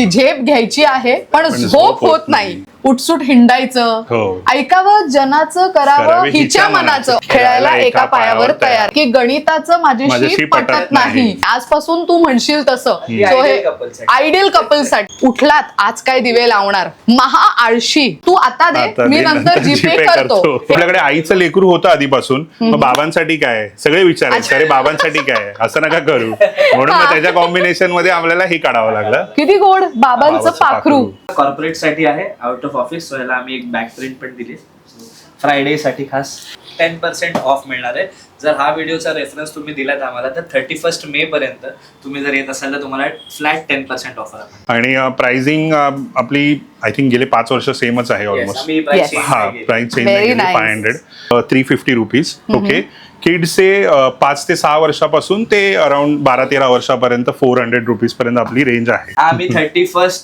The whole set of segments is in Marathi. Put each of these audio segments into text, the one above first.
झेप घ्यायची आहे पण झोप होत नाही. उठसूट हिंडायचं, ऐकावं जनाचं, करावं हिच्या मनाचं, खेळायला एका पायावर तयार, की गणिताचं माझ्याशी पटत नाही. आजपासून तू म्हणशील तसं. आयडियल कपलसाठी उठलात, आज काय दिवे लावणार, महा आळशी, तू आता दे मी नंतर जीपे करतो. आपल्याकडे आईचं लेकरू होतं आधीपासून, मग बाबांसाठी काय सगळे विचारायचे, अरे बाबांसाठी काय, असं नका करू. म्हणून मग त्याच्या कॉम्बिनेशन मध्ये आपल्याला हे काढावं लागलं. किती गोड, बाबांचं पाखरू. कॉर्पोरेट साठी आहे, आउट ऑफ ऑफिस. याला आम्ही एक बॅक प्रिंट पण दिली फ्रायडे साठी खास. 10% ऑफ मिळणार आहे जर हा व्हिडिओचा रेफरन्स तुम्ही दिलात आम्हाला तर 31 मे पर्यंत तुम्ही जर येत असाल तर तुम्हाला फ्लॅट 10% ऑफर आहे. आणि प्राइसिंग आपली आय थिंक गेले 5 वर्ष सेमच आहे ऑलमोस्ट. हा, प्राइस चेंज नाही केली. 500 350 रुपीज. ओके. किड्सचे 5 ते 6 वर्षापासून ते अराउंड 12-13 वर्षापर्यंत 400 रुपीज पर्यंत आपली रेंज आहे. आम्ही 31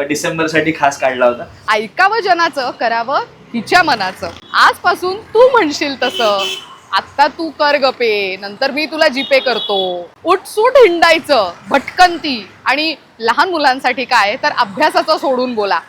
डिसेंबर साठी खास काढला होता. ऐकावं जनाचं, करावं हिच्या मनाचं, आजपासून तू म्हणशील तसं, आता तू कर गपे नंतर मी तुला जीपे करतो. उठसूट हिंडायचं, भटकंती, आणि लहान मुलांसाठी काय तर अभ्यासाचं सोडून बोला.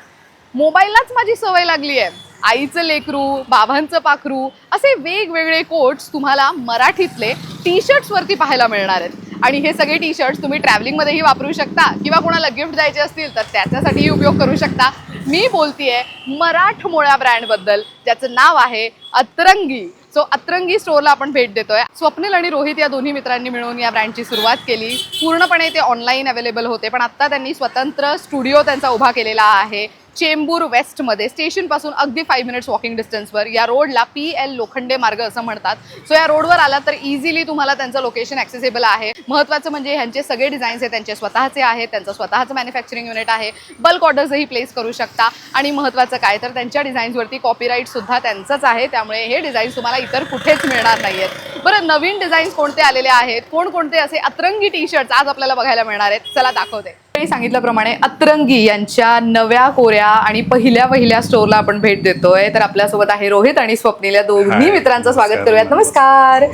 मोबाईललाच माझी सवय लागली आहे. आईचं लेकरू, बाबांचं पाखरू, असे वेगवेगळे कोट्स तुम्हाला मराठीतले टी शर्ट्स वरती पाहायला मिळणार आहेत. आणि हे सगळे टी शर्ट्स तुम्ही ट्रॅव्हलिंग मध्येही वापरू शकता किंवा कोणाला गिफ्ट द्यायचे असतील तर त्याच्यासाठीही उपयोग करू शकता. मी बोलतीये मराठमोळ्या ब्रँड बद्दल, ज्याचं नाव आहे अतरंगी. सो अतरंगी स्टोअरला आपण भेट देतोय. स्वप्नील आणि रोहित या दोन्ही मित्रांनी मिळून या ब्रँडची सुरुवात केली. पूर्णपणे ते ऑनलाईन अवेलेबल होते, पण आता त्यांनी स्वतंत्र स्टुडिओ त्यांचा उभा केलेला आहे चेंबूर वेस्ट मध्ये. स्टेशन पासून अगदी 5 मिनिट्स वॉकिंग डिस्टन्सवर. या रोडला PL लोखंडे मार्ग असं म्हणतात. सो या रोडवर आला तर इझिली तुम्हाला त्यांचं लोकेशन ऍक्सेसिबल आहे. महत्त्वाचं म्हणजे ह्यांचे सगळे डिझाईन्स हे त्यांचे स्वतःचे आहेत, त्यांचं स्वतःचं मॅन्युफॅक्चरिंग युनिट आहे. बल्क ऑर्डर्सही प्लेस करू शकता. आणि महत्त्वाचं काय तर त्यांच्या डिझाईन्सवरती कॉपीराईट सुद्धा त्यांचंच आहे, त्यामुळे हे डिझाईन्स तुम्हाला इतर कुठेच मिळणार नाहीयेत. बरं, नवीन डिझाईन्स कोणते आलेले आहेत, कोणकोणते असे अतरंगी टी शर्ट्स आज आपल्याला बघायला मिळणार आहेत, चला दाखवते. सांगितल्याप्रमाणे अतरंगी यांच्या नव्या कोऱ्या आणि पहिल्या स्टोअरला आपण भेट देतोय. तर आपल्यासोबत आहे रोहित आणि स्वप्नील, या दोन्ही मित्रांचं स्वागत करूयात. नमस्कार.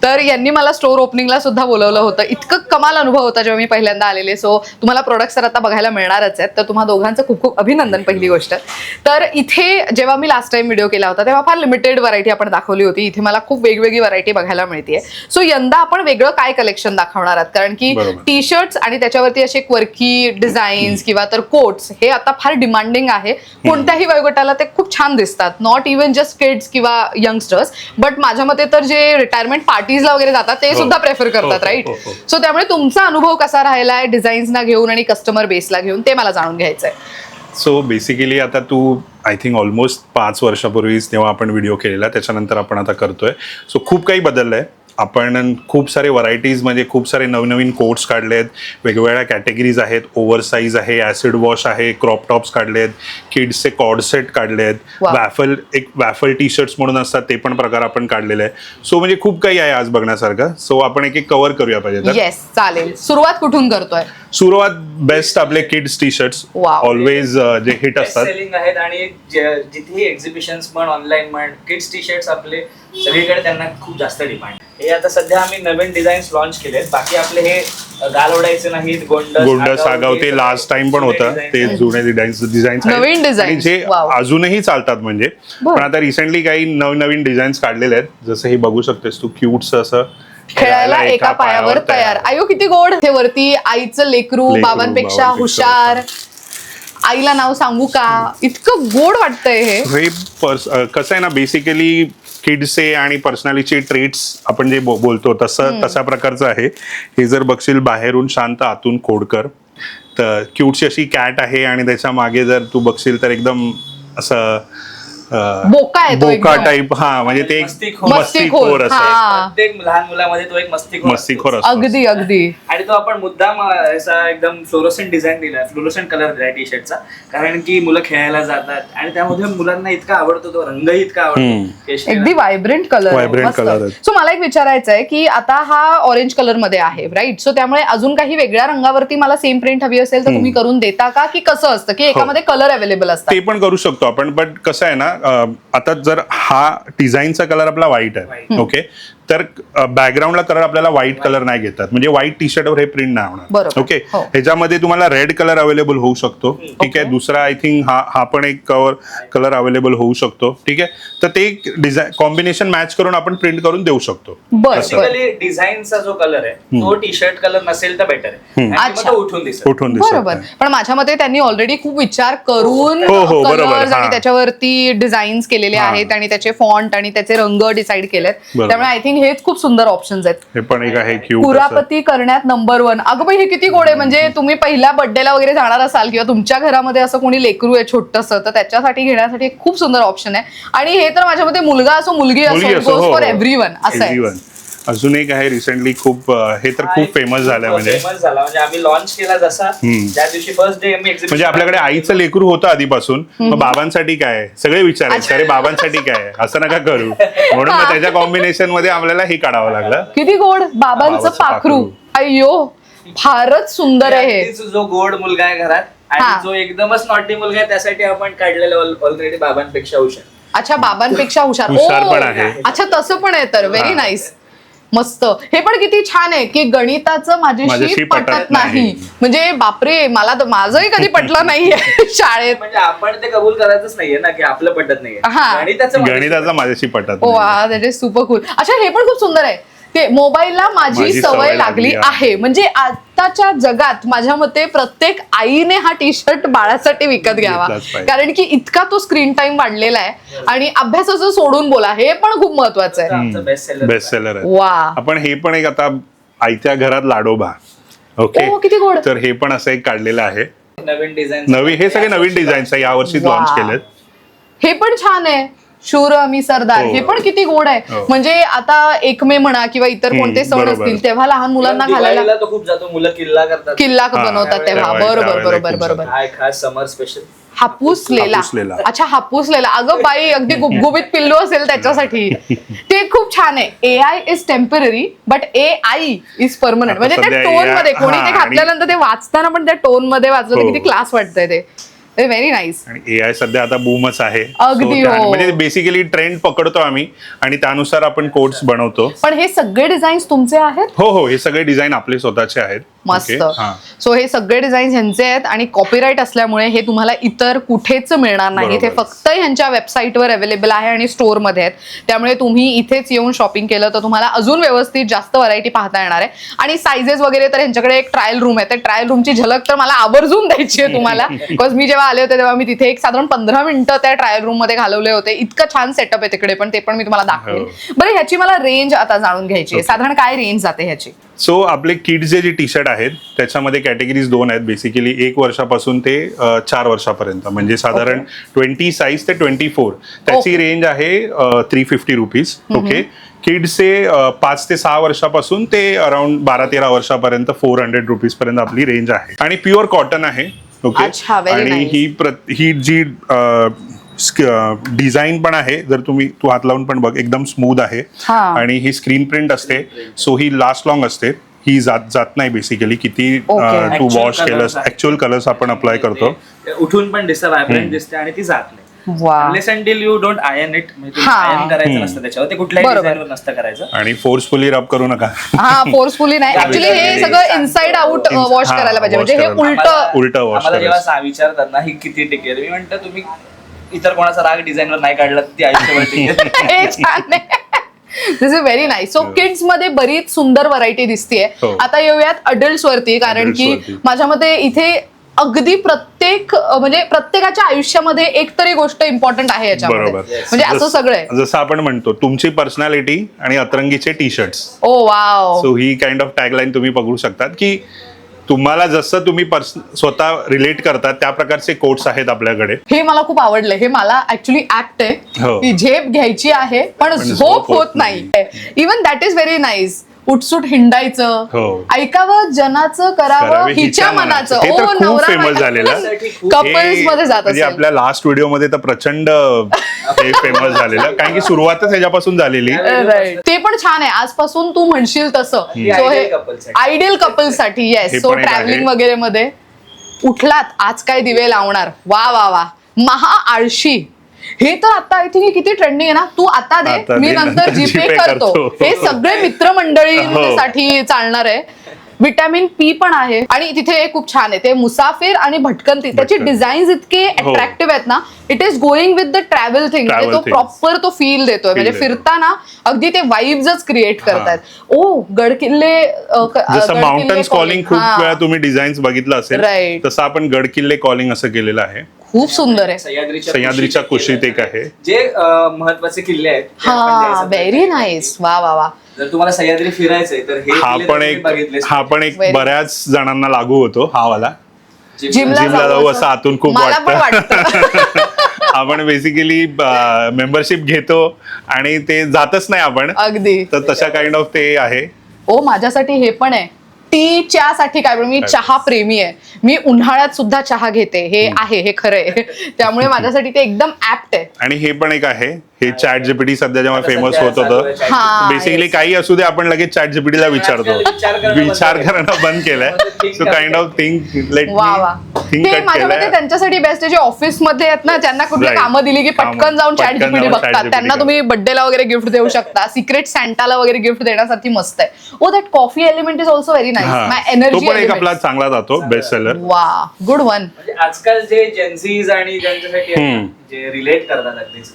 तर यांनी मला स्टोअर ओपनिंगला सुद्धा बोलवलं होतं. इतकं कमाल अनुभव होता जेव्हा मी पहिल्यांदा आलेले. सो तुम्हाला प्रोडक्ट्स तर आता बघायला मिळणारच आहेत, तर तुम्हा दोघांचं खूप खूप अभिनंदन. पहिली गोष्ट तर इथे जेव्हा मी लास्ट टाइम व्हिडिओ केला होता तेव्हा फार लिमिटेड व्हरायटी आपण दाखवली होती. इथे मला खूप वेगवेगळी व्हरायटी बघायला मिळते. सो यंदा आपण वेगळं काय कलेक्शन दाखवणार आहात, कारण की टी शर्ट्स आणि त्याच्यावरती असे क्वर्की डिझाईन्स किंवा तर कोट्स हे आता फार डिमांडिंग आहे. कोणत्याही वयोगटाला ते खूप छान दिसतात. नॉट इव्हन जस्ट किड्स किंवा यंगस्टर्स, बट माझ्या मते तर जे रिटायरमेंट पार्टीजला वगैरे जातात ते सुद्धा प्रेफर करतात, राईट? सो त्यामुळे तुमचा अनुभव कसा राहिलाय डिझाईन्सना घेऊन आणि कस्टमर बेसला घेऊन ते मला जाणून घ्यायचंय. सो बेसिकली आता तू आय थिंक ऑलमोस्ट 5 वर्षापूर्वीच तेव्हा आपण व्हिडिओ केलेला, त्याच्यानंतर आपण आता करतोय. सो खूप काही बदललंय. आपण खूप सारे व्हरायटीज म्हणजे खूप सारे नवनवीन कोट्स काढलेत, वेगवेगळ्या कॅटेगरीज आहेत. ओव्हरसाईज आहे, ऍसिड वॉश आहे, क्रॉप टॉप्स काढलेत, किड्सचे कॉर्ड सेट काढलेत, वॅफल टी शर्ट्स म्हणून असतात ते पण प्रकार आपण काढलेले आहे. सो म्हणजे खूप काही आहे आज बघण्यासारखं. सो आपण एक कव्हर करूया पाहिजे तर. येस, चालेल. सुरुवात कुठून करतोय? सुरुवात बेस्ट आपले किड्स टी शर्ट्स ऑलवेज जे हिट असतात सेलिंग आहेत. आणि जिथेही एक्झिबिशन्स म्हण, ऑनलाईन म्हण, किड्स टी शर्ट्स आपले सगळीकडे त्यांना खूप जास्त डिमांड. हे आता सध्या आम्ही नवीन डिझाईन्स लॉन्च केलेत. बाकी आपले हे गालवडायचे नाहीत, गोंडस सागाव ते लास्ट टाइम पण होतं, ते जुने डिझाईन्स नवीन डिझाईन जे अजूनही चालतात म्हणजे. पण आता रिसेंटली काही नवीन डिझाईन्स काढलेले आहेत, जसं हे बघू शकतेस तू, क्यूट्स असं खेळायला एका पायावर तयार. आयो किती गोड. ते वरती आईचं लेकरू, बाबांपेक्षा हुशार, आईला नाव सांगू का, इतकं गोड वाटतंय हे. कसं आहे ना, बेसिकली किड्सचे आणि पर्सनॅलिटी ट्रेट्स आपण जे बोलतो तशा प्रकारचं आहे हे. जर बघशील बाहेरून शांत आतून खोडकर, तर क्यूटची अशी कॅट आहे आणि त्याच्या मागे जर तू बघशील तर एकदम असं बोका टाईप. हा, म्हणजे ते मस्तीखोर असं. प्रत्येक लहान मुलामध्ये तो एक मस्तीखोर असतो. अगदी अगदी. आणि तो आपण मुद्दाम असा एकदम फ्लोरोसेंट डिझाईन दिलाय, फ्लोरोसेंट कलर दिलाय टी शर्टचा, कारण की मुलं खेळायला जातात आणि त्यामध्ये मुलांना इतका आवडतो, तो रंगही इतका आवडतो. अगदी व्हायब्रंट कलर. सो मला एक विचारायचं आहे की आता हा ऑरेंज कलर मध्ये आहे, राईट? सो त्यामुळे अजून काही वेगळ्या रंगावरती मला सेम प्रिंट हवी असेल तर तुम्ही करून देता का, की कसं असतं की एकामध्ये कलर अवेलेबल असतात? ते पण करू शकतो आपण, बट कसं आहे ना, आता जर हा डिझाईनचा कलर आपला व्हाईट आहे, ओके, तर बॅकग्राऊंडला कलर आपल्याला व्हाईट कलर नाही घेतात, म्हणजे व्हाईट टी शर्टवर हे प्रिंट नाही होणार. बरोबर. ओके, हो. ह्याच्यामध्ये तुम्हाला रेड कलर अवेलेबल होऊ शकतो. ठीक आहे, दुसरा आय थिंक हा पण एक कलर अवेलेबल होऊ शकतो. ठीक आहे, तर ते डिझाईन कॉम्बिनेशन मॅच करून आपण प्रिंट करून देऊ शकतो. बेसिकली डिझाईनचा जो कलर आहे तो टी शर्ट कलर नसेल तर बेटर आहे, आणि मग तो उठून दिसत. बरोबर. पण माझ्या मते त्यांनी ऑलरेडी खूप विचार करून हो, बरोबर. कलर्स आणि हा. त्याच्यावरती डिझाईन्स केलेले आहेत आणि त्याचे फॉन्ट आणि त्याचे रंग डिसाईड केलेत. बरोबर. त्यामुळे आय थिंक हेच खूप सुंदर ऑप्शन्स आहेत. हे पण एक आहे क्यूट. कुरापती करण्यात नंबर 1. अगं बाई, हे किती गोड आहे. म्हणजे तुम्ही पहिल्या बर्थडेला वगैरे जाणार असाल किंवा तुमच्या घरामध्ये असं कोणी लेकरू आहे छोटंसं, तर त्याच्यासाठी घेण्यासाठी एक खूप सुंदर ऑप्शन आहे. आणि हे तर माझ्या मते मुलगा असो मुलगी असो, गोज फॉर एव्हरीवन असं आहे. अजून एक आहे रिसेंटली खूप हे तर खूप फेमस झालंय. म्हणजे आम्ही लॉन्च केला जसा त्या दिवशी फर्स्ट डे म्हणजे आपल्याकडे आईचं लेकरू होतं आधीपासून, मग बाबांसाठी काय आहे सगळे विचारायचे, अरे बाबांसाठी काय आहे, असं नका करू. म्हणून मग त्याच्या कॉम्बिनेशन मध्ये आपल्याला हे काढावं लागलं. किती गोड. बाबांचं पाखरू. अय्यो, फारच सुंदर आहे हे. जो गोड मुलगा आहे घरात आणि जो एकदमच नॉटी मुलगा आहे त्यासाठी आपण काढलेलं ऑलरेडी बाबांपेक्षा हुशार. अच्छा, बाबांपेक्षा हुशार पण आहे. अच्छा, तसं पण आहे. तर व्हेरी नाईस, मस्त. हे पण किती छान आहे की गणिताचं माझ्याशी पटत नाही. म्हणजे बापरे, मला तर माझंही कधी पटलं नाहीये शाळेत. म्हणजे आपण ते कबूल करायचंच नाहीये ना की आपलं पटत नाहीये. गणिताचं माझ्याशी पटत वा, दॅट इज सुपर कूल. अच्छा, हे पण खूप सुंदर आहे. ते मोबाईलला माझी सवय लागली आहे. म्हणजे आताच्या जगात माझ्या मते प्रत्येक आईने हा टी शर्ट बाळासाठी विकत घ्यावा, कारण की इतका तो स्क्रीन टाइम वाढलेला आहे. आणि अभ्यासाचं सोडून बोला, हे पण खूप महत्वाचं आहे. बेस्ट सेलर आहे. वा. आपण हे पण एक आता आईच्या घरात लाडोबा. ओके, किती गोड. तर हे पण असं एक काढलेलं आहे. नवीन डिझाईन, नवीन हे सगळे नवीन डिझाईन्स आहे, यावर्षी लॉन्च केलेत. हे पण छान आहे. शूर आम्ही सरदार. हे पण किती गोड आहे. म्हणजे आता 1 मे म्हणा किंवा इतर कोणते सण असतील तेव्हा लहान मुलांना घालायला तो खूप जातो. मुलं किल्ला करतात, किल्ला बनवतात तेव्हा. बरोबर बरोबर बरोबर. खास समर स्पेशल हापूस लेला. अच्छा, हापूस लेला. अगं बाई, अगदी गुबगुबीत पिल्लू असेल त्याच्यासाठी. ते खूप छान आहे. AI is temporary but AI is permanent. म्हणजे त्या टोन मध्ये कोणी ते घातल्यानंतर ते वाचताना पण त्या टोन मध्ये वाचलं तर किती क्लास वाटतंय ते. Very nice. आणि AI सध्या आता बूमच आहे. अगदी. म्हणजे बेसिकली ट्रेंड पकडतो आम्ही आणि त्यानुसार आपण कोट्स बनवतो. पण हे सगळे डिझाईन्स तुमचे आहेत? हो, हे सगळे डिझाईन आपले स्वतःचे आहेत. मस्त. सो हे सगळे डिझाईन ह्यांचे आहेत आणि कॉपीराईट असल्यामुळे हे तुम्हाला इतर कुठेच मिळणार नाही. ते फक्त ह्यांच्या वेबसाईटवर अवेलेबल आहे आणि स्टोअर मध्ये आहेत. त्यामुळे तुम्ही इथेच येऊन शॉपिंग केलं तर तुम्हाला अजून व्यवस्थित जास्त व्हरायटी पाहता येणार आहे. आणि सायझेस वगैरे तर ह्यांच्याकडे एक ट्रायल रूम आहे. त्या ट्रायल रूमची झलक तर मला आवर्जून द्यायची आहे तुम्हाला. बिकॉज मी जेव्हा आले होते तेव्हा मी तिथे एक साधारण 15 मिनिटं त्या ट्रायल रूम मध्ये घालवले होते. इतकं छान सेटअप आहे तिकडे, पण ते पण मी तुम्हाला दाखवेन. बरं, ह्याची मला रेंज आता जाणून घ्यायची आहे. साधारण काय रेंज जाते ह्याची? सो आपले किड्सचे जे टी शर्ट आहेत त्याच्यामध्ये कॅटेगरीज 2 आहेत. बेसिकली 1 वर्षापासून ते 4 वर्षापर्यंत, म्हणजे साधारण 20 साईज ते 24. त्याची रेंज आहे 350 रुपीज. ओके, किड्सचे 5 ते 6 वर्षापासून ते अराउंड 12-13 वर्षापर्यंत 400 रुपीज पर्यंत आपली रेंज आहे. आणि प्युअर कॉटन आहे. ओके, आणि ही जी डिझाईन पण आहे, जर तू हात लावून पण बघ, एकदम स्मूथ आहे. आणि ही स्क्रीन प्रिंट असते, सो ही लास्ट लॉंग असते. ही जात नाही बेसिकली. किती तू वॉश केलंस, ऍक्च्युअल कलर्स आपण अप्लाय करतो. उठून पण दिसतं, व्हायब्रंट दिसते आणि ती जात नाही. Unless until you don't iron it, iron करायचं नसतं त्याच्यावर, ते कुठल्याही डिझाईनवर नसतं करायचं. आणि फोर्सफुली रब करू नका. फोर्सफुली नाही. ऍक्च्युअली हे सगळं इनसाइड आउट वॉश करायला पाहिजे. म्हणजे हे उलट वॉश. मला जेव्हा विचारतात ना ही किती टिकेल, मी म्हणतो तुम्ही इतर कोणाचा राग डिझाईनवर नाही काढला ती आयुष्यभर टिकेल. हे छान आहे. This is very nice. So kids मध्ये बरीच सुंदर व्हरायटी दिसतीये. आता येऊयात अडल्ट्स वरती, कारण की माझ्या मते इथे अगदी म्हणजे प्रत्येकाच्या आयुष्यामध्ये एक तरी गोष्ट इम्पॉर्टंट आहे याच्यामध्ये. म्हणजे असं सगळं आहे. जसं आपण म्हणतो तुमची पर्सनॅलिटी आणि अतरंगीचे T shirts. Oh wow. So ही काइंड ऑफ टॅगलाईन तुम्ही बघू शकतात की तुम्हाला जसं तुम्ही स्वतः रिलेट करतात त्या प्रकारचे कोट्स आहेत आपल्याकडे. हे मला खूप आवडलं. हे मला ऍक्च्युली ऍक्ट आहे की झेप घ्यायची आहे पण झोप होत नाही. Even that is very nice. उठसूट हिंडायचं, ऐकावं जनाचं, करावं हिच्या मनाचं. हे तर खूप फेमस झालेलं. कपल्स मध्ये जात म्हणजे आपल्या लास्ट व्हिडिओ मध्ये तर प्रचंड हे फेमस झालेलं, कारण की सुरुवातच ह्याच्यापासून झालेली. ते पण छान आहे. आजपासून तू म्हणशील तसं. सो हे आयडियल कपल्स साठी. येस. सो ट्रॅव्हलिंग वगैरे मध्ये उठलात, आज काय दिवे लावणार, वा वा वा. महा आळशी हे तर आता आय थिंक किती ट्रेंडिंग आहे ना, तू आता आता दे मी दे, नंतर नंतर जीपे GPay करतो. करतो. हे सगळे मित्रमंडळींसाठी चालणार आहे. विटॅमिन पी पण आहे आणि तिथे खूप छान आहे ते मुसाफिर आणि भटकंती, त्याची भटकंती. डिझाईन्स इतके अट्रॅक्टिव्ह आहेत ना. It is going with the travel thing, म्हणजे Travel तो things. प्रॉपर तो फील देतोय, म्हणजे Feel देतो. फिरताना अगदी ते वाईब्सच क्रिएट करतायत. ओ गडकिल्ले जसं माउंटन्स कॉलिंग खूप वेळा तुम्ही डिझाईन्स बघितलं असेल, Right. तसं आपण गडकिल्ले कॉलिंग असं केलेलं आहे. खूप सुंदर आहे. सह्याद्रीच्या कुशीत एक आहे. जे महत्वाचे किल्ले आहेत ते आपण हा द्यायचा व्हेरी प्रयत्न नाईस. वा वा वा. जर तुम्हाला सह्याद्री फिरायचंय तर हे हा किल्ले पण तुम्ही एक बघितलेच. हा पण एक Very बऱ्याच जणांना लागू होतो हा वाला. जिमला जिमला जाऊ असं आतून खूप मला पण वाटतं. वाटतं. आपण बेसिकली मेंबरशिप घेतो आणि ते जातच नाही आपण, अगदी. तर तशा काइंड ऑफ ते आहे. ओ माझ्यासाठी हे पण आहे, टी साठी काय पण, मी चहा प्रेमी आहे. मी उन्हाळ्यात सुद्धा चहा घेते, हे आहे, हे खरं आहे. त्यामुळे माझ्यासाठी ते एकदम ऍप्ट आहे. आणि हे पण एक आहे, हे चॅट जीपीटी सध्या जेव्हा आता फेमस सध्या होत चालू होतं, आहे chat हा. बेसिकली काही असू दे आपण लगेच चॅट जीपीटीला विचारतो. विचार करणं बंद केलंय. So kind of think late वा वा. थिंक हे कट माझ्या मते केलंय. त्यांच्यासाठी बेस्ट आहे जे ऑफिस मध्ये आहेत ना, त्यांना कुठली Right. कामं दिली की पटकन जाऊन चॅट पटकन जीपीटी जाऊन बघतात. ChatGPT त्यांना तुम्ही बर्थडेला वगैरे गिफ्ट देऊ शकता, सिक्रेट सॅन्टाला वगैरे गिफ्ट देण्यासाठी मस्त आहे. ओ that coffee element is also very nice. हा. माय तो एनर्जी पण एक आपला चांगला जातो बेस्ट सेलर. वा गुड वन. म्हणजे आजकाल जे जेन्झीज आणि ज्यांच्यासाठी आहे ना, जे रिलेट करतात अगदीच,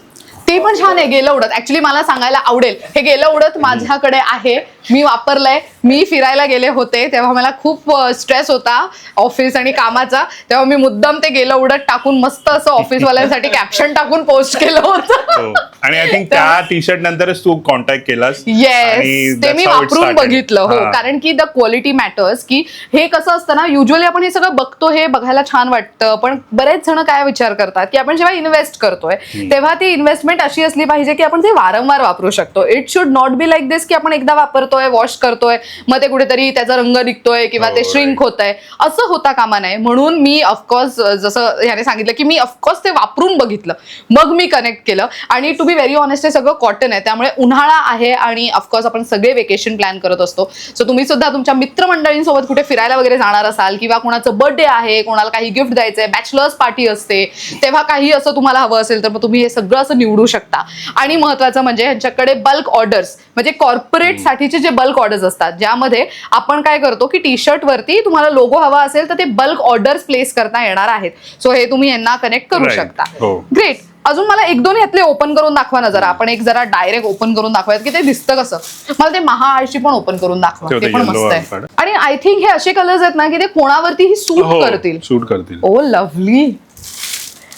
ते पण छान आहे. गेलं उडत ऍक्च्युली मला सांगायला आवडेल, हे गेलं उडत माझ्याकडे आहे, मी वापरलंय. मी फिरायला गेले होते तेव्हा मला खूप स्ट्रेस होता ऑफिस आणि कामाचा, तेव्हा मी मुद्दाम ते गेलं उडत टाकून मस्त असं ऑफिसवाल्यांसाठी कॅप्शन टाकून पोस्ट केलं होतं. हो. आणि आय थिंक त्या टी शर्ट नंतरच तू कॉन्टॅक्ट केलास. येस, ते मी वापरून बघितलं. हो, कारण की द क्वालिटी मॅटर्स. की हे कसं असतं ना, युजली आपण हे सगळं बघतो, हे बघायला छान वाटतं, पण बरेच जण काय विचार करतात की आपण जेव्हा इन्व्हेस्ट करतोय तेव्हा ती इन्व्हेस्टमेंट अशी असली पाहिजे की आपण ते वारंवार वापरू शकतो. It should not be like this की आपण एकदा वापरतोय, वॉश करतोय, मग ते कुठेतरी त्याचा रंग निघतोय किंवा ते श्रिंक होत आहे, असं होता कामा नये. म्हणून मी ऑफकोर्स, जसं ह्याने सांगितलं की मी ऑफकोर्स ते वापरून बघितलं, मग मी कनेक्ट केलं. आणि टू बी व्हेरी ऑनेस्ट हे सगळं कॉटन आहे, त्यामुळे उन्हाळा आहे आणि ऑफकोर्स आपण सगळे वेकेशन प्लॅन करत असतो. सो तुम्ही सुद्धा तुमच्या मित्रमंडळींसोबत कुठे फिरायला वगैरे जाणार असाल किंवा कोणाचं बर्थडे आहे, कोणाला काही गिफ्ट द्यायचंय, बॅचलर्स पार्टी असते, तेव्हा काही असं तुम्हाला हवं असेल तर मग तुम्ही हे सगळं असं निवडू शकता. आणि महत्वाचं म्हणजे यांच्याकडे बल्क ऑर्डर्स, म्हणजे कॉर्पोरेट साठीचे जे बल्क ऑर्डर्स असतात, ज्यामध्ये आपण काय करतो की टी शर्ट वरती तुम्हाला लोगो हवा असेल तर ते बल्क ऑर्डर्स प्लेस करता येणार आहेत. सो हे तुम्ही यांना कनेक्ट करू Right. शकता. हो. ग्रेट. अजून मला एक दोन यातले ओपन करून दाखवा ना जरा. आपण एक जरा डायरेक्ट ओपन करून दाखवूयात की ते दिसतं कसं. मला ते महाआळशी पण ओपन करून दाखवा, ते ते पण yellow मस्त आहे. वालं. आणि आय थिंक हे असे कलर्स आहेत ना की ते कोणावरतीही सूट हो, करतील. शूट करतील. ओ लव्हली.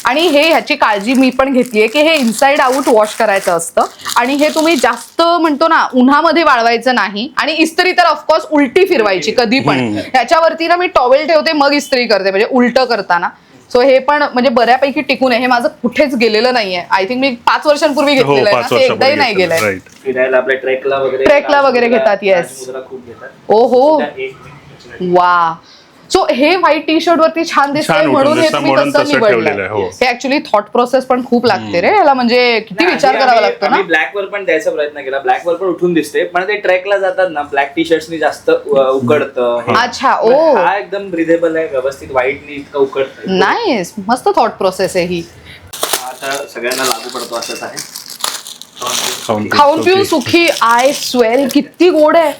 आणि हे ह्याची काळजी मी पण घेतलीये की हे इनसाइड आउट वॉश करायचं असतं आणि हे तुम्ही जास्त म्हणतो ना उन्हामध्ये वाळवायचं नाही. आणि इस्त्री तर ऑफकोर्स उलटी फिरवायची कधी पण. ह्याच्यावरती ना मी टॉवेल ठेवते मग इस्त्री करते, म्हणजे उलट करताना. सो हे पण म्हणजे बऱ्यापैकी टिकून आहे. हे माझं कुठेच गेलेलं नाहीये. आय थिंक मी 5 वर्षांपूर्वी हो, घेतलेलं आहे 5 ना, ते एकदाही नाही वर्षापूर्वी गेलंय. राईट. फिरायला आपल्या ट्रेकला वगैरे घेतात, yes. राजमुद्रा खूप घेतात. ओहो त्या एक मिनिट. वा. सो हे व्हाईट टी शर्ट वरती छान दिसतंय छान उठून म्हणून हे दिसतं, तुम्ही म्हणून तसं तसं ठेवलेलं निवडलंय. आहे, हो. हे ऍक्च्युली थॉट प्रोसेस पण खूप लागते रे याला, म्हणजे किती विचार करावा लागतो ना. ब्लॅक वर पण द्यायचा प्रयत्न केला, ब्लॅक वर पण उठून दिसते, पण ते ट्रेकला जातात ना ब्लॅक टी शर्ट्सनी जास्त उकडतं. अच्छा, ओ. हा एकदम ब्रिदेबल आहे, व्यवस्थित व्हाईटनी इतकं उकडतं. नाईस, मस्त थॉट प्रोसेस आहे ही. आता सगळ्यांना लागू पडतो असंच आहे. खाऊन पिऊन सुखी. आय स्वेअर किती गोड आहे.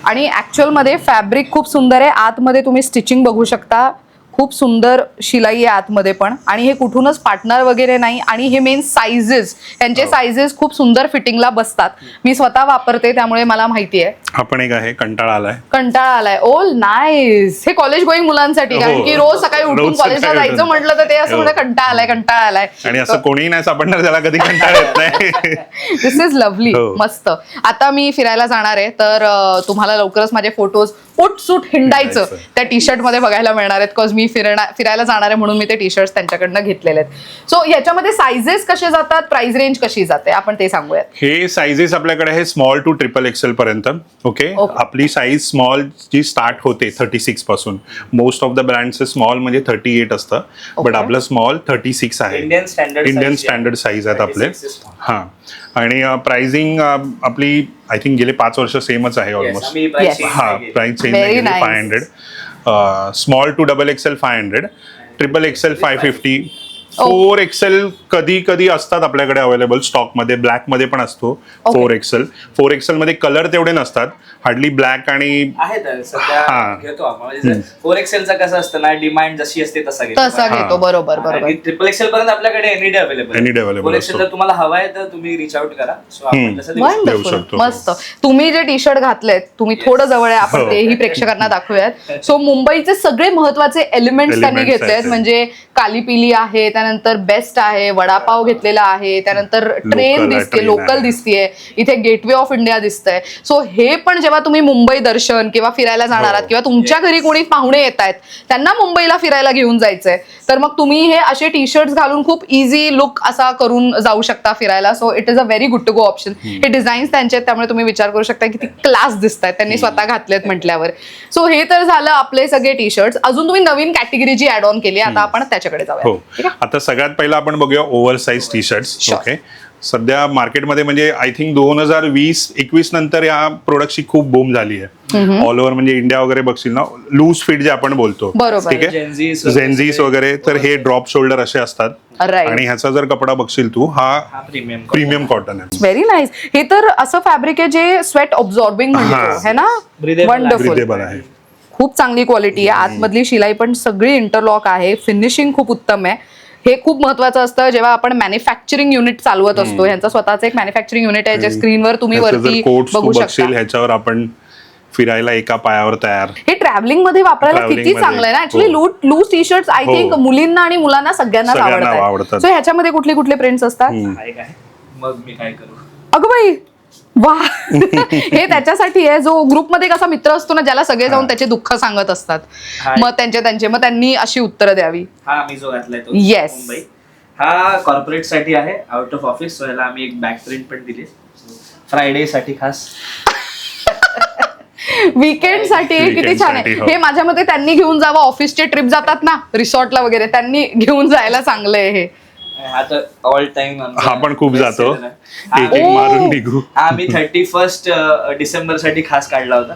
आणि ऍक्च्युअल मध्ये फॅब्रिक खूप सुंदर आहे. आतमध्ये तुम्ही स्टिचिंग बघू शकता, खूप सुंदर शिलाई आहे आतमध्ये पण. आणि हे कुठूनच पार्टनर वगैरे नाही. आणि हे मेन साईजेस, यांचे साईजेस खूप सुंदर फिटिंगला बसतात. मी स्वतः वापरते त्यामुळे मला माहिती आहे. हा पण एक आहे, कंटाळा आलाय. कंटाळा आलाय. ओल नाईस. हे कॉलेज गोईंग मुलांसाठी, कारण की रोज सकाळी उठून रोज कॉलेजला सकाळी जायचं उठून. म्हटलं तर ते असं हो. म्हणजे कंटाळा आलाय. आणि असं कोणीही नाही सापडणार ज्याला कधी कंटाळा येत नाही. दिस इज लव्हली. हो. मस्त. आता मी फिरायला जाणार आहे तर तुम्हाला लवकरच माझे फोटोज उठसूट हिंडायचं त्या टी शर्ट मध्ये बघायला मिळणार आहेत. बिकॉज मी फिरायला जाणार आहे म्हणून मी ते टी शर्ट त्यांच्याकडनं घेतलेले आहेत. सो याच्यामध्ये सायझेस कसे जातात, प्राइस रेंज कशी जाते, आपण ते सांगूयात. हे साईजेस आपल्याकडे आहे स्मॉल टू XXL पर्यंत. ओके. आपली साईज स्मॉल जी स्टार्ट होते 36 पासून. Most of the brands small म्हणजे 38 असतं, बट आपलं स्मॉल 36 आहे. इंडियन स्टँडर्ड साईज आहेत आपले. हां. आणि प्राइसिंग आपली आय थिंक गेले 5 वर्ष सेमच आहे ऑलमोस्ट. हा, प्राइस चेंज नाही केली. 500 small to XXL 500, XXL 550, 4 XL कधी कधी असतात आपल्याकडे अवेलेबल स्टॉकमध्ये, ब्लॅक मध्ये पण असतो 4 एक्सेल. 4 एक्सेल मध्ये कलर तेवढे नसतात, हार्डली ब्लॅक आणि आहेत सध्या घेतो आपण. 4 एक्सेलचा कसं असतं ना, डिमांड जशी असते तसा घेतो. बरोबर बरोबर. ट्रिपल एक्सेल पर्यंत आपल्याकडे एनी डे अवेलेबल. 4 एक्सेल जर तुम्हाला हवा आहे तर तुम्ही रिच आउट करा. सो आपण तसं देऊ शकतो. वंडरफुल, मस्त. तुम्ही जे टी शर्ट घातलेत, तुम्ही थोडं जवळ आहे, आपण तेही प्रेक्षकांना दाखवूयात. सो मुंबईचे सगळे महत्वाचे एलिमेंट्स त्यांनी घेतलेत, म्हणजे कालीपिली आहे, त्यानंतर बेस्ट आहे, वडापाव घेतलेला आहे, त्यानंतर ट्रेन दिसते, लोकल दिसतेय, इथे गेटवे ऑफ इंडिया दिसतंय. सो हे पण जेव्हा तुम्ही मुंबई दर्शन किंवा फिरायला जाणार आहात किंवा तुमच्या घरी कोणी पाहुणे येत आहेत, त्यांना मुंबईला फिरायला घेऊन जायचंय, तर मग तुम्ही हे असे टी शर्ट घालून खूप इझी लुक असा करून जाऊ शकता फिरायला. So it is a very good to go option. हे डिझाईन्स त्यांचे आहेत, त्यामुळे तुम्ही विचार करू शकता किती क्लास दिसत आहेत, त्यांनी स्वतः घातलेत म्हटल्यावर. सो हे तर झालं आपले सगळे टी शर्ट. अजून तुम्ही नवीन कॅटेगरी जी ऍड ऑन केली, आता आपण त्याच्याकडे जाऊया. हो, आता सगळ्यात पहिला आपण बघूया over size T shirts. Okay, सध्या मार्केटमध्ये म्हणजे आय थिंक 2020-21 नंतर या प्रोडक्टची खूप बूम झाली आहे ऑल ओव्हर. म्हणजे इंडिया वगैरे बघशील ना, लूज फिट जे आपण बोलतो, ठीक आहे, जेन्झीस वगैरे, तर हे ड्रॉप शोल्डर असे असतात. आणि ह्याचा जर कपडा बघशील तू, हा प्रीमियम कॉटन आहे. Very nice. हे तर असं फॅब्रिक आहे जे स्वेट ऑब्झॉर्बिंग म्हणतो है ना. ब्रिदेबल आहे, खूप चांगली क्वालिटी आहे. आतमधली शिलाई पण सगळी इंटरलॉक आहे, फिनिशिंग खूप उत्तम आहे. हे खूप महत्वाचं असतं जेव्हा आपण मॅन्युफॅक्चरिंग युनिट चालवत असतो. ह्यांचं स्वतःचं एक मॅन्युफॅक्चरिंग युनिट आहे, जे स्क्रीनवर तुम्ही वरती बघू शकता. ह्याच्यावर आपण फिरायला एका पायावर तयार. हे ट्रॅव्हलिंग मध्ये वापरायला किती चांगलं आहे ना. Actually loose T shirt I think मुलींना आणि मुलांना सगळ्यांनाच आवडतात. सो ह्याच्यामध्ये कुठले कुठले प्रिंट्स असतात? मग मी काय करू? अगं बाई, वा. हे त्याच्यासाठी आहे, जो ग्रुपमध्ये कसा मित्र असतो ना, ज्याला सगळे जाऊन त्याचे दुःख सांगत असतात, मग मग त्यांनी अशी उत्तरं द्यावी. हा मी जो घातलाय तो येस, मुंबई, हा कॉर्पोरेट साठी आहे, आउट ऑफ ऑफिस. सो याला आम्ही एक बॅक प्रिंट पण दिली फ्रायडे साठी खास. वीकेंड साठी किती छान आहे हे. माझ्या मते त्यांनी घेऊन जावं, ऑफिसचे ट्रिप जातात ना रिसॉर्टला वगैरे, त्यांनी घेऊन जायला चांगलं आहे हे. आता ऑल टाइम हा पण खूप जातो, एक मारून निघू. आम्ही 31 डिसेंबर साठी खास काढला होता.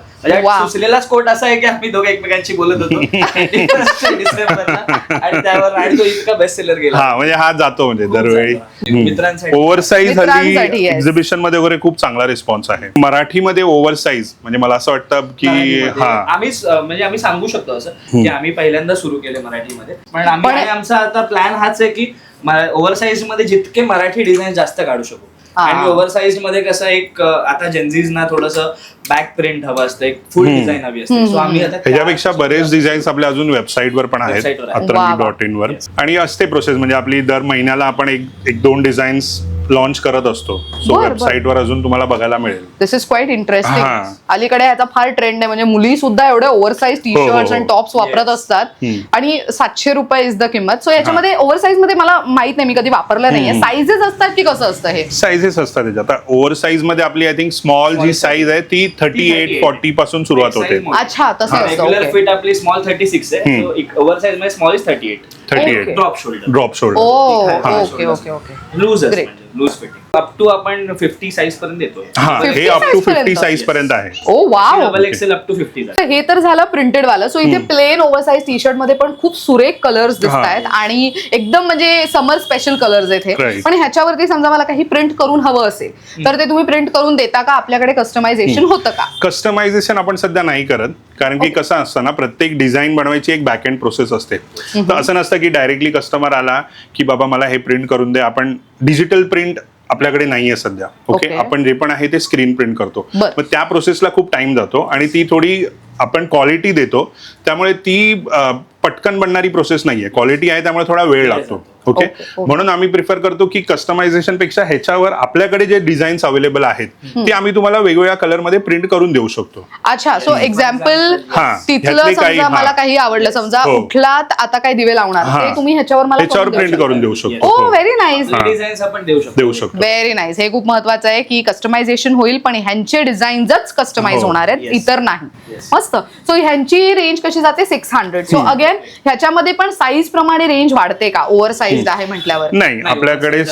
सुचलेला कोट असा आहे की आम्ही दोघे एकमेकांशी बोलत होतो 31 डिसेंबरला, आणि त्यावर आणि तो इतका बेस्ट सेलर गेला. हा, म्हणजे हा जातो म्हणजे दरवेळी. मित्रांसाठी ओव्हरसाईज हल्ली एक्झिबिशन मध्ये वगैरे खूप चांगला रिस्पॉन्स आहे. मराठीमध्ये ओव्हरसाईज म्हणजे मला असं वाटतं की आम्ही सांगू शकतो असं की आम्ही पहिल्यांदा सुरू केले मराठीमध्ये, पण आमचा आता प्लॅन हाच आहे की ओव्हरसाईज मध्ये जितके मराठी डिझाईन जास्त काढू शकू. आणि ओव्हरसाईज मध्ये कसं एक आता जेन्झीज ना थोडंसं बॅक प्रिंट हवं असतं, एक फुल डिझाईन हवी असते. सो आम्ही आता ह्याच्यापेक्षा बरेच डिझाईन्स आपल्या अजून वेबसाईटवर पण आहेत, atrani.in वर. आणि असते प्रोसेस, म्हणजे आपली दर महिन्याला आपण एक 2 डिझाईन्स लॉन्च करत असतो. सो वेबसाईटवर अजून तुम्हाला बघायला मिळेल. दिस इज क्वाईट इंटरेस्टिंग. अलीकडे याचा फार ट्रेंड आहे, म्हणजे मुली सुद्धा एवढ्या ओव्हरसाईज टी शर्ट्स आणि टॉप्स वापरत असतात, आणि 700 रुपये इज द किंमत. सो याच्यामध्ये ओव्हरसाईज मध्ये मला माहित नाही, मी कधी वापरलं नाहीये. साईजेस असतात की कसं असतं हे? साईजेस असतात त्याच्यात. आता ओव्हरसाईज मध्ये आपली आय थिंक स्मॉल जी साईज आहे ती 38-40 पासून सुरुवात होते. अच्छा, तसं असतं. रेग्युलर फिट आपली स्मॉल 36 आहे, ओव्हरसाईज मध्ये small is 38 drop shoulder. Okay okay okay. Loose fitting up to आपण 50 साईज पर्यंत येतो. हे अप टू 50 साईज पर्यंत आहे. Oh wow. Double XL up to 50. हे तर झालं प्रिंटेड वाला. सो इथे प्लेन ओव्हरसाइज टी शर्ट मध्ये पण खूप सुरेख कलर्स दिसत आहेत, आणि एकदम म्हणजे समर स्पेशल कलर्स आहेत हे. पण ह्याच्यावरती समजा मला काही प्रिंट करून हवं असेल तर ते तुम्ही प्रिंट करून देता का? आपल्याकडे कस्टमायझेशन होतं का? कस्टमायझेशन आपण सध्या नाही करत, कारण की कसं असतं ना, प्रत्येक डिझाईन बनवायची एक बॅक एंड प्रोसेस असते. तर असं नसतं की डायरेक्टली कस्टमर आला की बाबा मला हे प्रिंट करून दे. आपण डिजिटल प्रिंट आपल्याकडे नाहीये सध्या. ओके, आपण जे पण आहे ते स्क्रीन प्रिंट करतो. मग त्या प्रोसेसला खूप टाइम जातो, आणि ती थोडी आपण क्वालिटी देतो, त्यामुळे ती पटकन बनणारी प्रोसेस नाहीये. क्वालिटी आहे त्यामुळे थोडा वेळ लागतो. ओके, म्हणून आम्ही प्रिफर करतो की कस्टमायझेशन पेक्षा ह्याच्यावर आपल्याकडे जे डिझाईन्स अवेलेबल आहेत ते आम्ही तुम्हाला वेगवेगळ्या कलर मध्ये प्रिंट करून देऊ शकतो. अच्छा, सो एक्झाम्पल तिथलं समजा मला काही आवडलं, समजा उठलात आता काही दिवे लावणार, ते तुम्ही ह्याच्यावर प्रिंट करून देऊ शकतो. ओ व्हेरी नाईस. डिझाईन्स आपण देऊ शकतो. Very nice. हे खूप महत्वाचं आहे की कस्टमायझेशन होईल, पण ह्यांचे डिझाईन्सच कस्टमाइज होणार आहेत, इतर नाही. मस्त. सो ह्यांची रेंज कशी जाते? 600. सो अगेन ह्याच्यामध्ये पण साईज प्रमाणे रेंज वाढते का? ओव्हर साईज आहे म्हटल्यावर नाही, आपल्याकडे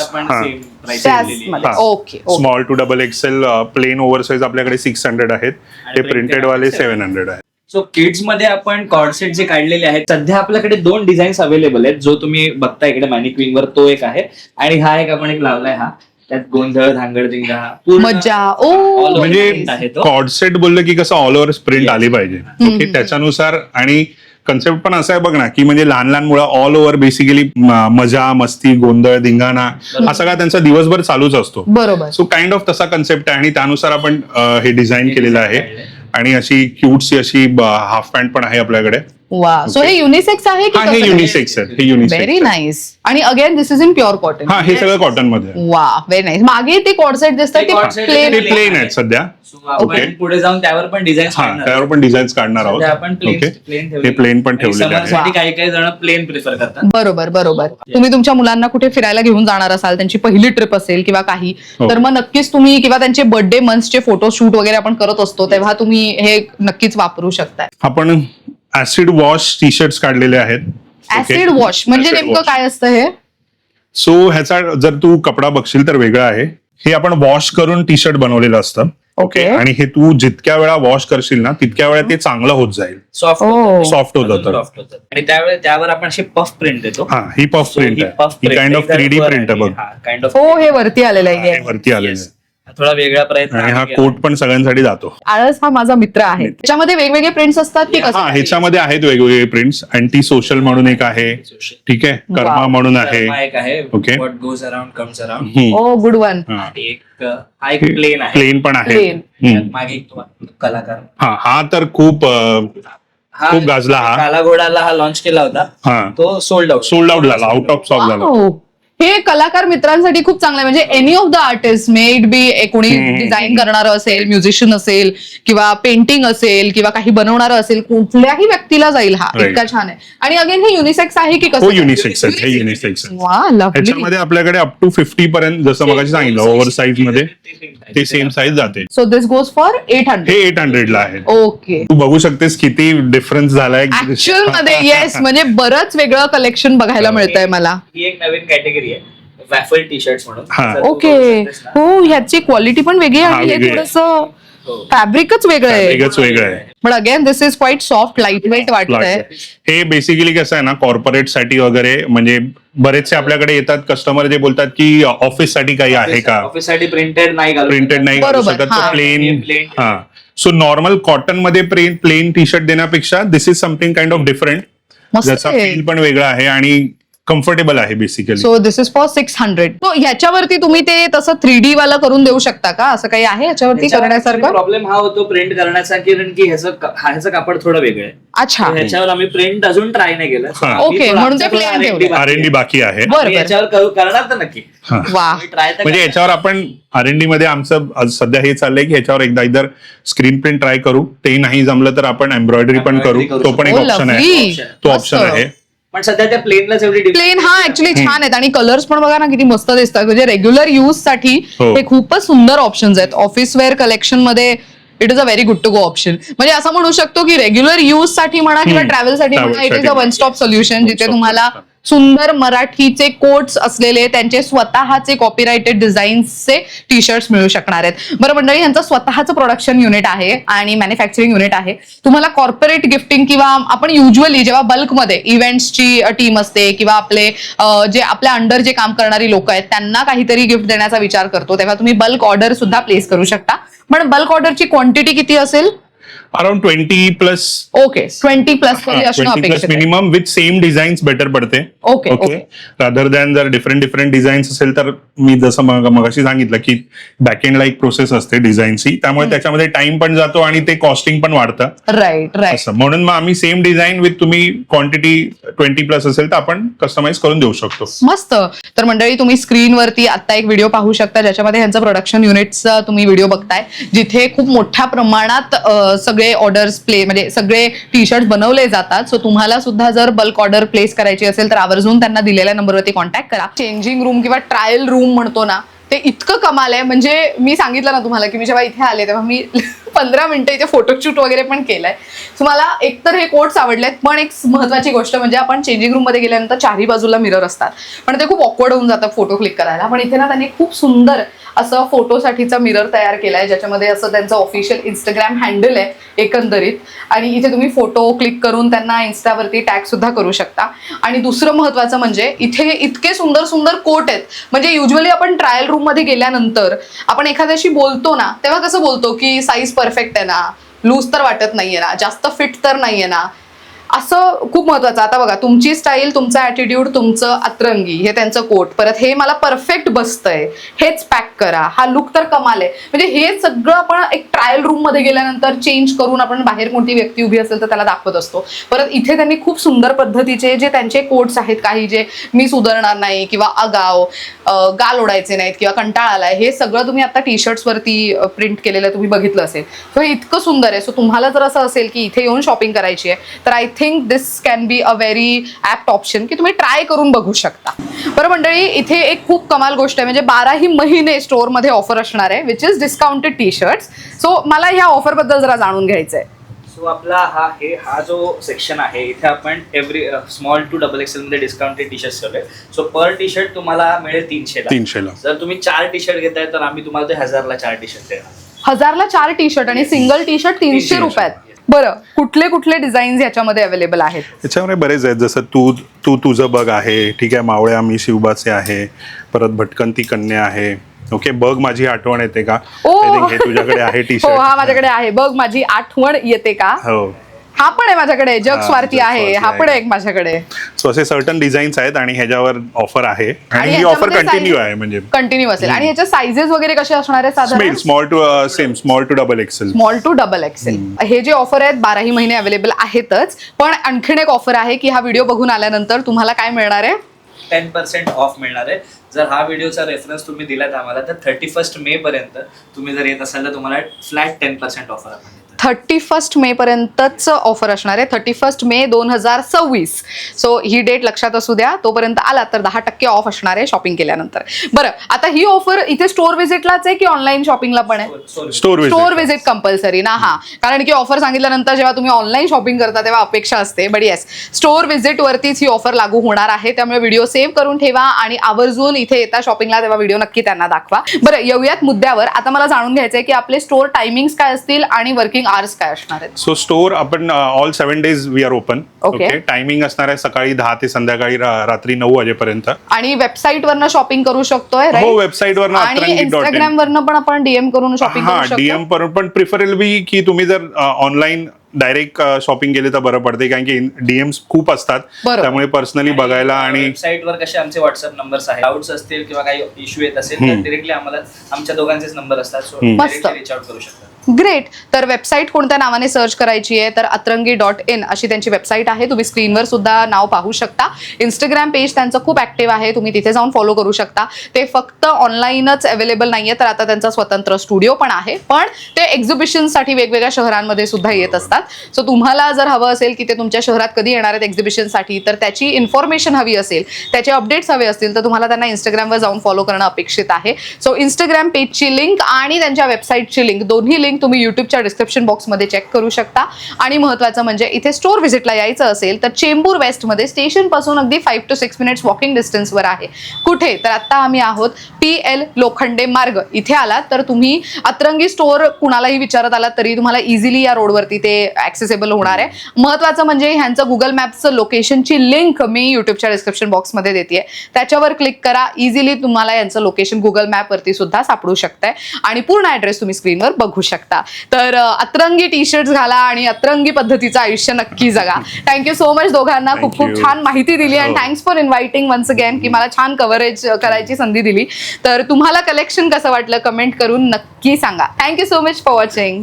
small to double XL plain oversize आपल्याकडे 600 आहेत, ते प्रिंटेड वाले 700 आहेत. सो किड्स मध्ये आपण कॉर्डसेट जे काढलेले आहेत सध्या आपल्याकडे 2 डिझाईन्स अवेलेबल आहेत. जो तुम्ही बघता इकडे मॅनिक्विन वर तो एक आहे आणि हा एक आपण एक लावलाय. हा त्यात गोंधळ धांगडधिंगा पूर्ण मज्जा. all over म्हणजे print आहे तो. कॉर्ड सेट बोललं की कसं ऑल ओव्हर प्रिंट आली पाहिजे. ओके, त्याच्यानुसार आणि कन्सेप्ट पण असं आहे बघ ना की म्हणजे लहान लहान मुलं ऑल ओव्हर बेसिकली मजा मस्ती गोंधळ धिंगाणा हा सगळा त्यांचा दिवसभर चालूच असतो. बरोबर. सो काइंड ऑफ तसा कन्सेप्ट आहे आणि त्यानुसार आपण हे डिझाईन केलेलं आहे. आणि अशी क्यूटची अशी हाफ पॅन्ट पण आहे आपल्याकडे. वा. सो हे युनिसेक्स आहे हा, हे युनिसेक्स आहे. हे युनिसेक्स व्हेरी नाईस. आणि again this is in pure cotton. हा, हे सगळं कॉटन मध्ये आहे. वा, व्हेरी नाईस. मागे ते कॉर्डसेट दिसतात ते cord set ते ते प्लेन. प्लेन आहेत सध्या. So आपण पुढे जाऊन त्यावर पण डिझाईन हा, त्यावर पण डिझाईन्स काढणार आहोत. आपण ओके, प्लेन हे प्लेन पण ठेवलेले आहे. साठी काही काही जण प्लेन प्रिफर करतात. बरोबर बरोबर. तुम्ही तुमच्या मुलांना कुठे फिरायला घेऊन जाणार असाल, त्यांची पहिली ट्रिप असेल किंवा काही, हो. तर मग नक्कीच तुम्ही किंवा त्यांचे बर्थडे मंथचे फोटो शूट वगैरे आपण करत असतो तेव्हा तुम्ही हे नक्कीच वापरू शकताय. आपण ऍसिड वॉश टी शर्ट्स काढलेले आहेत. ऍसिड वॉश म्हणजे Acid नेमकं wash. काय असतं हे? सो ह्याचा जर तू कपडा बघशील तर वेगळा आहे. हे आपण वॉश करून टी शर्ट बनवलेलं असतं. ओके. आणि हे तू जितक्या वेळा वॉश करशील ना तितक्या वेळा ते चांगलं होत जाईल. Soft Oh. सॉफ्ट होत जातं. आणि त्यावर आपण अशी पफ प्रिंट देतो. हा, ही पफ प्रिंट आहे. ही काइंड ऑफ 3D प्रिंट आहे बघ. काइंड ऑफ हो, हे वरती आलेलं हे आहे. वरती आलेलं आहे. थोडा वेगळा प्रयत्न आणि हा आम्ही कोट पण सगळ्यांसाठी जातो. आळस हा माझा मित्र आहे. त्याच्यामध्ये वेगवेगळे प्रिंट्स असतात की हा, कसं? ह्याच्यामध्ये आहेत वेगवेगळे प्रिंट्स. अँटी सोशल म्हणून एक आहे. ठीक आहे, कर्मा Wow. म्हणून आहे. केला. एक आहे Okay. What goes around comes around. हम्म. ओ, गुड वन. हा. आणि हा एक प्लेन आहे. प्लेन पण आहे. Plain. हम्म. मागे एक कलाकार. हा तर खूप हा खूप गाजला हा. काला घोडाला हा लॉन्च केला होता. हा, तो सोल्ड आउट झाला, आउट ऑफ स्टॉक झाला. Wow. हे कलाकार मित्रांसाठी खूप चांगलं आहे. म्हणजे any of the artist may it be कोणी डिझाईन करणारं असेल, म्युझिशियन असेल किंवा पेंटिंग असेल किंवा काही बनवणारं असेल, कुठल्याही व्यक्तीला जाईल हा. Right. इतका छान आहे. आणि अगेन हे युनिसेक्स आहे की हो, कसं? युनिसेक्स आहे. हे युनिसेक्स आहे. वा, लवली. ह्याच्यामध्ये आपल्याकडे अप टू 50 पर्यंत जसं मगाशी सांगितलं ओव्हर साईज मध्ये ते सेम साईज जाते. So this goes for 800. हे 800 ला आहे. ओके. तू बघू शकतेस किती डिफरन्स झालाय. ऍक्च्युअल मध्ये येस, म्हणजे बरंच वेगळं कलेक्शन बघायला मिळतंय मला. ही एक नवीन कॅटेगरी आहे वॅफल टी शर्ट म्हणून. हा. जर तू ओके. बघू शकतेस ना. हो, ह्याची क्वालिटी पण वेगळी आहे हा, आणि हे वेगळी आहे. थोडंसं फॅब्रिकच वेगळं आहे. वेगळंच वेगळं आहे. पण again this is quite soft, lightweight वाटतंय. हे बेसिकली कसं आहे ना, कॉर्पोरेट साठी वगैरे म्हणजे बरेचसे आपल्याकडे येतात कस्टमर जे बोलतात की ऑफिस साठी काही आहे का, ऑफिस साठी प्रिंटेड नाही घालू प्रिंटेड नाही घालू बरोबर, शकत, हा. तर प्लेन. Plain. हा, सो नॉर्मल कॉटन मध्ये प्लेन टी शर्ट देण्यापेक्षा this is something kind of different. मस्त ज्याचा आहे. फील पण वेगळा आहे आणि कम्फर्टेबल आहे basically. So this is for 600. तो ह्याच्यावरती तुम्ही ते तसं 3D वाला करून देऊ शकता का? असं काही आहे ह्याच्यावरती करण्यासारखं? प्रॉब्लेम हा होतो प्रिंट करण्याचा कारण की ह्याचं कापड थोडं वेगळं आहे. अच्छा, ह्याच्यावर आम्ही प्रिंट अजून ट्राय नाही केलं. हा. ओके, म्हणून ते plain ठेवलं. R&D बाकी आहे. बरं. याच्यावर करणार तर नक्की. हा. वा. ट्राय तर म्हणजे याच्यावर आपण R&D मध्ये आमचं आज सध्या हे चाललंय की ह्याच्यावर एकदा इधर स्क्रीन प्रिंट ट्राय करू, ते नाही जमलं तर आपण एम्ब्रॉयडरी पण करू. Embroidery करू तो पण एक Oh, ऑप्शन आहे. lovely. तो मस्त. ऑप्शन आहे. पण सध्या त्या प्लेनलाच एवढी प्लेन हा ऍक्च्युली छान आहेत आणि कलर्स पण बघा ना किती मस्त दिसतात. म्हणजे रेग्युलर यूज साठी हो. हे खूपच सुंदर ऑप्शन्स आहेत. ऑफिस वेअर कलेक्शन मध्ये it is a very good to go option. म्हणजे असं म्हणू शकतो की रेग्युलर यूज साठी म्हणा किंवा ट्रॅव्हल साठी Travel म्हणा, इट इज साठी. A one stop solution One जिथे stop तुम्हाला solution. सुंदर मराठीचे कोट्स असलेले त्यांचे स्वतःचे कॉपीराइटेड डिझाईन्सचे टी शर्ट्स मिळू शकणार आहेत. बरं मंडळी, यांचं स्वतःचं प्रोडक्शन युनिट आहे आणि मॅन्युफॅक्चरिंग युनिट आहे. तुम्हाला कॉर्पोरेट गिफ्टिंग किंवा आपण युजली जेव्हा बल्कमध्ये इव्हेंट्सची टीम असते किंवा आपले जे आपल्या अंडर जे काम करणारी लोक आहेत त्यांना काहीतरी गिफ्ट देण्याचा विचार करतो, तेव्हा तुम्ही बल्क ऑर्डर सुद्धा प्लेस करू शकता. पण बल्क ऑर्डरची क्वांटिटी किती असेल? Around 20 plus. ओके, 20 प्लस असणं 20 प्लस अपेक्षित आहे. Minimum with same designs better पडते. Okay, okay. रादर दॅन जर डिफरंट डिझाईन्स असेल तर मी जसं मगाशी सांगितलं की बॅकएंडला एक प्रोसेस असते डिझाईनची, त्यामुळे त्याच्यामध्ये टाइम पण जातो आणि ते कॉस्टिंग पण वाढतं. Right right. असं म्हणून मग आम्ही सेम डिझाईन विथ तुम्ही क्वांटिटी 20 प्लस असेल तर आपण कस्टमाइज करून देऊ शकतो. मस्त. तर मंडळी, तुम्ही स्क्रीनवरती आता एक व्हिडिओ पाहू शकता ज्याच्यामध्ये ह्यांचं प्रोडक्शन युनिटचा तुम्ही व्हिडिओ बघताय, जिथे खूप मोठ्या प्रमाणात सगळे ऑर्डर्स म्हणजे सगळे टी शर्ट बनवले जातात. सो तुम्हाला सुद्धा जर बल्क ऑर्डर प्लेस करायची असेल तर आवर्जून त्यांना दिलेल्या नंबरवरती कॉन्टॅक्ट करा. चेंजिंग रूम किंवा ट्रायल रूम म्हणतो ना, ते इतकं कमाल आहे. म्हणजे मी सांगितलं ना तुम्हाला की मी जेव्हा इथे आले तेव्हा मी 15 मिनिटं इथे फोटोशूट वगैरे पण केलंय. तुम्हाला एकतर हे कोट्स आवडलेत, पण एक महत्वाची गोष्ट म्हणजे आपण चेंजिंग रूम मध्ये गेल्यानंतर चारही बाजूला मिरर असतात, पण ते खूप ऑकवर्ड होऊन जातं फोटो क्लिक करायला. पण इथे ना त्यांनी खूप सुंदर असं फोटोसाठीचा मिरर तयार केलाय, ज्याच्यामध्ये असं त्यांचं ऑफिशियल इंस्टाग्राम हँडल आहे एकंदरीत. आणि इथे तुम्ही फोटो क्लिक करून त्यांना इन्स्टावरती टॅग सुद्धा करू शकता. आणि दुसरं महत्वाचं म्हणजे इथे इतके सुंदर सुंदर कोट आहेत. म्हणजे युजली आपण ट्रायल रूम मध्ये गेल्यानंतर आपण एखाद्याशी बोलतो ना, तेव्हा कसं बोलतो की साईज परफेक्ट आहे ना, लूज तर वाटत नाहीये ना, जास्त फिट तर नाहीये ना, असं खूप महत्वाचं. आता बघा, तुमची स्टाईल, तुमचा ॲटिट्यूड, तुमचं अतरंगी, हे त्यांचं कोट, परत हे मला परफेक्ट बसतंय, हेच पॅक करा, हा लुक तर कमाल आहे. म्हणजे हे सगळं आपण एक ट्रायल रूम मध्ये गेल्यानंतर चेंज करून आपण बाहेर कोणती व्यक्ती उभी असेल तर त्याला दाखवत असतो. परत इथे त्यांनी खूप सुंदर पद्धतीचे जे त्यांचे कोट्स आहेत, काही जे मी सुधारणार नाही किंवा अगाव, गाल ओढायचे नाहीत किंवा कंटाळा आलाय, हे सगळं तुम्ही आता टी शर्ट्स वरती प्रिंट केलेलं तुम्ही बघितलं असेल. सो हे इतकं सुंदर आहे. सो तुम्हाला जर असं असेल की इथे येऊन शॉपिंग करायची आहे तर I think this can be a very apt option की तुम्ही ट्राय करून बघू शकता. बरं मंडळी, इथे एक खूप कमाल गोष्ट आहे, म्हणजे 12ही महिने स्टोअरमध्ये ऑफर असणार आहे, which is discounted T shirts. So मला ह्या ऑफरबद्दल जरा जाणून घ्यायचं आहे. सो आपला हा जो सेक्शन आहे, इथे आपण every small to double XL मध्ये डिस्काउंटेड टी शर्ट ठेवले. सो पर टी शर्ट तुम्हाला मिळेल 300ला. जर तुम्ही 4 टी शर्ट घेताय तर आम्ही तुम्हाला ते 1000ला 4 टी शर्ट देणार. 1000ला 4 टी शर्ट आणि सिंगल टी शर्ट 300 रुपयात. बरं, कुठले कुठले डिझाईन्स याच्यामध्ये अवेलेबल आहेत? याच्यामध्ये बरेच आहेत, जसं तू तुझं बघ आहे, ठीक आहे, मावळ्या मी शिवबाचे आहे, परत भटकंती कन्या आहे. ओके, बघ माझी आठवण येते का, हे तुझ्याकडे आहे टी हो, शर्ट. हा माझ्याकडे आहे, बघ माझी आठवण येते का. हो, हा पण आहे माझ्याकडे, जग स्वार्थी आहे, हा पण आहे माझ्याकडे. सो असे सर्टन डिझाईन्स आहेत आणि ह्याच्यावर ऑफर आहे आणि ही ऑफर कंटिन्यू आहे, म्हणजे कंटिन्यू असेल. आणि ह्याच्या साइजेस वगैरे कसे असणार आहे साधारण? Small to double XL. Small to double XL. हे जे ऑफर आहेत 12ही महिने अवेलेबल आहेतच, पण आणखीन एक ऑफर आहे की हा व्हिडिओ बघून आल्यानंतर तुम्हाला काय मिळणार आहे? 10% ऑफ मिळणार आहे. जर हा व्हिडिओचा रेफरन्स तुम्ही दिलात आम्हाला तर 31 मे पर्यंत तुम्ही जर येत असाल तर तुम्हाला फ्लॅट 10% ऑफर आपण 31 मे पर्यंतच ऑफर असणार आहे. 31 मे 2026. सो ही डेट लक्षात असू द्या. तोपर्यंत आला तर 10% ऑफ असणार आहे शॉपिंग केल्यानंतर. बरं, आता ही ऑफर इथे स्टोअर व्हिजिटलाच आहे की ऑनलाईन शॉपिंगला पण आहे? स्टोअर व्हिजिट कंपल्सरी ना. हा, कारण की ऑफर सांगितल्यानंतर जेव्हा तुम्ही ऑनलाईन शॉपिंग करता तेव्हा अपेक्षा असते, बट येस, स्टोअर व्हिजिट वरतीच ही ऑफर लागू होणार आहे. त्यामुळे व्हिडिओ सेव्ह करून ठेवा आणि आवर्जून इथे येता शॉपिंगला तेव्हा व्हिडिओ नक्की त्यांना दाखवा. बरं, येऊयात मुद्द्यावर. आता मला जाणून घ्यायचंय की आपले स्टोअर टायमिंग्स काय असतील आणि वर्किंग आवर्स काय असणार आहेत? सो स्टोअर आपण all 7 days we are open. Okay, timing असणार आहे सकाळी 10 ते संध्याकाळी रात्री 9 वाजेपर्यंत. आणि वेबसाईट वरनं शॉपिंग करू शकतोय? हो, वेबसाईट वरनं आणि इंस्टाग्राम वरनं पण आपण डीएम करून शॉपिंग करू शकतो. डीएम करून पण प्रिफरेबल की तुम्ही जर ऑनलाईन डायरेक्ट शॉपिंग केले तर बरं पडते, कारण की डीएम्स खूप असतात, त्यामुळे पर्सनली बघायला. आणि वेबसाईटवर कसे आमचे व्हॉट्सअप नंबर्स आहेत, डाऊट्स असतील किंवा काही इश्यू येत असेल तर डिरेक्टली आम्हाला आमच्या दोघांचेच नंबर असतात, सो डिरेक्टली रीच आउट करू शकता. ग्रेट. तर वेबसाईट कोणत्या नावाने सर्च करायची आहे तर अतरंगी.in अशी त्यांची वेबसाईट आहे. तुम्ही स्क्रीनवर सुद्धा नाव पाहू शकता. इंस्टाग्राम पेज त्यांचं खूप ऍक्टिव्ह आहे, तुम्ही तिथे जाऊन फॉलो करू शकता. ते फक्त ऑनलाईनच अवेलेबल नाहीये, तर आता त्यांचा स्वतंत्र स्टुडिओ पण आहे, पण ते एक्झिबिशनसाठी वेगवेगळ्या शहरांमध्ये सुद्धा येत असतात. सो तुम्हाला जर हवं असेल की ते तुमच्या शहरात कधी येणार आहेत एक्झिबिशनसाठी, तर त्याची इन्फॉर्मेशन हवी असेल, त्याचे अपडेट्स हवे असतील, तर तुम्हाला त्यांना इंस्टाग्रामवर जाऊन फॉलो करणं अपेक्षित आहे. सो इंस्टाग्राम पेजची लिंक आणि त्यांच्या वेबसाईटची लिंक, दोन्ही लिंक तुम्ही युट्यूबच्या डिस्क्रिप्शन बॉक्समध्ये चेक करू शकता. आणि महत्त्वाचं म्हणजे इथे स्टोअर व्हिजिटला यायचं असेल तर चेंबूर वेस्टमध्ये स्टेशन पासून अगदी 5 to 6 मिनिट्स वॉकिंग डिस्टन्सवर आहे. कुठे तर आता आम्ही आहोत PL लोखंडे मार्ग. इथे आलात तर तुम्ही अतरंगी स्टोअर कुणालाही विचारत आलात तरी तुम्हाला इझिली या रोडवरती ते ऍक्सेसेबल होणार आहे. महत्त्वाचं म्हणजे ह्यांचं गुगल मॅप्सचं लोकेशनची लिंक मी युट्यूबच्या डिस्क्रिप्शन बॉक्समध्ये देते, त्याच्यावर क्लिक करा. इझिली तुम्हाला यांचं लोकेशन गुगल मॅपवरती सुद्धा सापडू शकतंय आणि पूर्ण ऍड्रेस तुम्ही स्क्रीनवर बघू शकता. तर अतरंगी टी शर्ट घाला आणि अतरंगी पद्धतीचं आयुष्य नक्की जगा. थँक्यू सो मच दोघांना, खूप खूप छान माहिती दिली आणि thanks for inviting once again की मला छान कव्हरेज करायची संधी दिली. तर तुम्हाला कलेक्शन कसं वाटलं कमेंट करून नक्की सांगा. Thank you so much for watching.